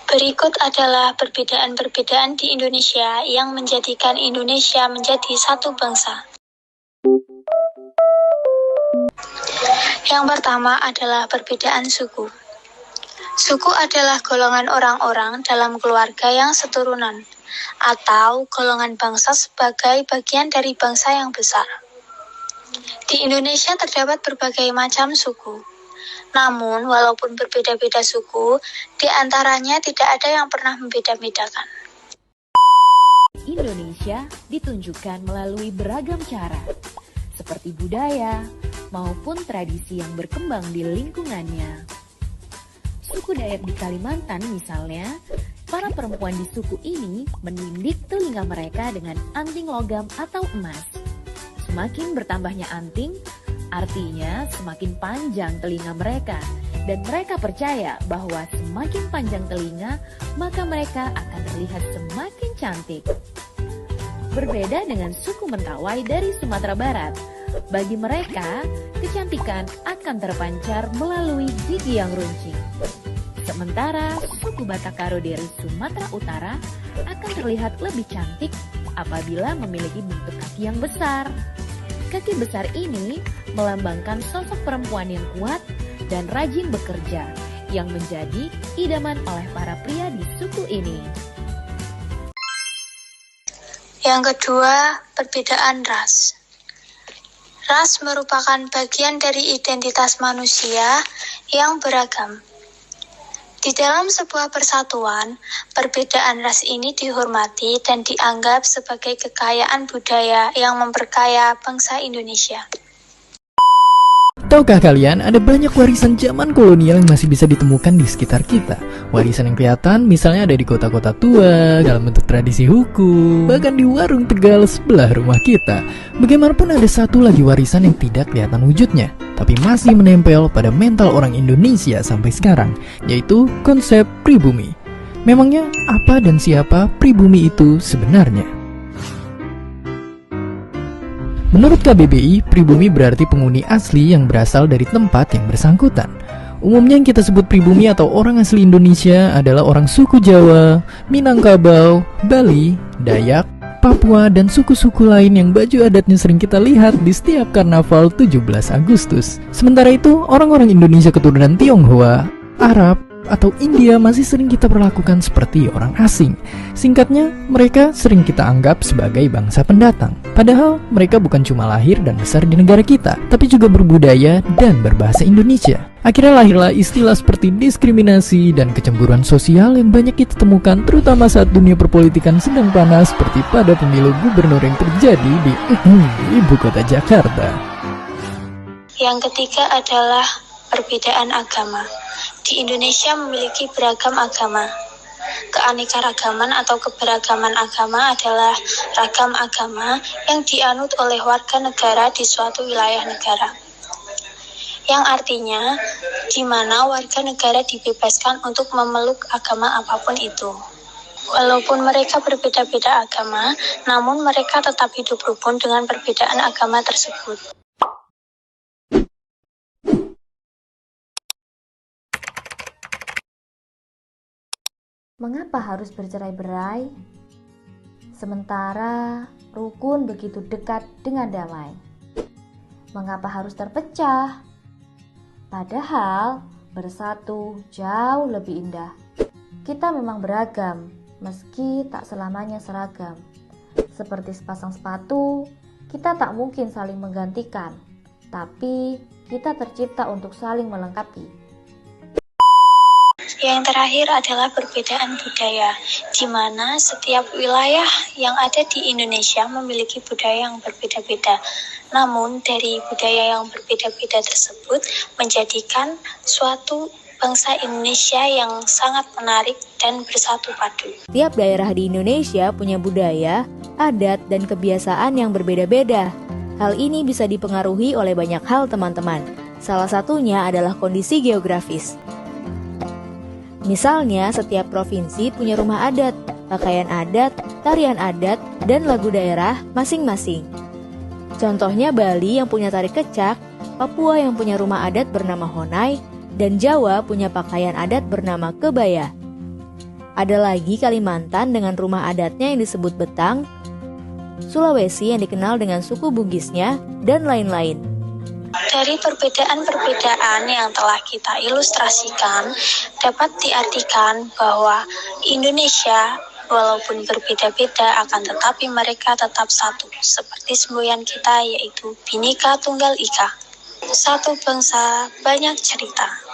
Berikut adalah perbedaan-perbedaan di Indonesia yang menjadikan Indonesia menjadi satu bangsa. Yang pertama adalah perbedaan suku. Suku adalah golongan orang-orang dalam keluarga yang seturunan, atau golongan bangsa sebagai bagian dari bangsa yang besar. Di Indonesia terdapat berbagai macam suku. Namun, walaupun berbeda-beda suku, di antaranya tidak ada yang pernah membeda-bedakan. Indonesia ditunjukkan melalui beragam cara, seperti budaya maupun tradisi yang berkembang di lingkungannya. Suku Dayak di Kalimantan misalnya, para perempuan di suku ini menindik telinga mereka dengan anting logam atau emas. Semakin bertambahnya anting, artinya semakin panjang telinga mereka, dan mereka percaya bahwa semakin panjang telinga, maka mereka akan terlihat semakin cantik. Berbeda dengan suku Mentawai dari Sumatera Barat, bagi mereka, kecantikan akan terpancar melalui gigi yang runcing. Sementara suku Batak Karo dari Sumatera Utara akan terlihat lebih cantik apabila memiliki bentuk kaki yang besar. Kaki besar ini melambangkan sosok perempuan yang kuat dan rajin bekerja, yang menjadi idaman oleh para pria di suku ini. Yang kedua, perbedaan ras. Ras merupakan bagian dari identitas manusia yang beragam. Di dalam sebuah persatuan, perbedaan ras ini dihormati dan dianggap sebagai kekayaan budaya yang memperkaya bangsa Indonesia. Tahukah kalian, ada banyak warisan zaman kolonial yang masih bisa ditemukan di sekitar kita. Warisan yang kelihatan misalnya ada di kota-kota tua, dalam bentuk tradisi hukum, bahkan di warung Tegal sebelah rumah kita. Bagaimanapun ada satu lagi warisan yang tidak kelihatan wujudnya, tapi masih menempel pada mental orang Indonesia sampai sekarang, yaitu konsep pribumi. Memangnya apa dan siapa pribumi itu sebenarnya? Menurut KBBI, pribumi berarti penghuni asli yang berasal dari tempat yang bersangkutan. Umumnya yang kita sebut pribumi atau orang asli Indonesia adalah orang suku Jawa, Minangkabau, Bali, Dayak, Papua, dan suku-suku lain yang baju adatnya sering kita lihat di setiap karnaval 17 Agustus. Sementara itu, orang-orang Indonesia keturunan Tionghoa, Arab, atau India masih sering kita perlakukan seperti orang asing. Singkatnya, mereka sering kita anggap sebagai bangsa pendatang. Padahal mereka bukan cuma lahir dan besar di negara kita, tapi juga berbudaya dan berbahasa Indonesia. Akhirnya lahirlah istilah seperti diskriminasi dan kecemburuan sosial yang banyak kita temukan, terutama saat dunia perpolitikan sedang panas seperti pada pemilu gubernur yang terjadi di ibu kota Jakarta. Yang ketiga adalah perbedaan agama. Di Indonesia memiliki beragam agama. Keanekaragaman atau keberagaman agama adalah ragam agama yang dianut oleh warga negara di suatu wilayah negara. Yang artinya, di mana warga negara dibebaskan untuk memeluk agama apapun itu. Walaupun mereka berbeda-beda agama, namun mereka tetap hidup rukun dengan perbedaan agama tersebut. Mengapa harus bercerai-berai? Sementara rukun begitu dekat dengan damai. Mengapa harus terpecah? Padahal bersatu jauh lebih indah. Kita memang beragam, meski tak selamanya seragam. Seperti sepasang sepatu, kita tak mungkin saling menggantikan, tapi kita tercipta untuk saling melengkapi. Yang terakhir adalah perbedaan budaya, di mana setiap wilayah yang ada di Indonesia memiliki budaya yang berbeda-beda. Namun dari budaya yang berbeda-beda tersebut menjadikan suatu bangsa Indonesia yang sangat menarik dan bersatu padu. Tiap daerah di Indonesia punya budaya, adat, dan kebiasaan yang berbeda-beda. Hal ini bisa dipengaruhi oleh banyak hal teman-teman. Salah satunya adalah kondisi geografis. Misalnya, setiap provinsi punya rumah adat, pakaian adat, tarian adat, dan lagu daerah masing-masing. Contohnya Bali yang punya tari kecak, Papua yang punya rumah adat bernama Honai, dan Jawa punya pakaian adat bernama kebaya. Ada lagi Kalimantan dengan rumah adatnya yang disebut betang, Sulawesi yang dikenal dengan suku Bugisnya, dan lain-lain. Dari perbedaan-perbedaan yang telah kita ilustrasikan, dapat diartikan bahwa Indonesia walaupun berbeda-beda akan tetapi mereka tetap satu, seperti semboyan kita yaitu Bhinneka Tunggal Ika. Satu bangsa, banyak cerita.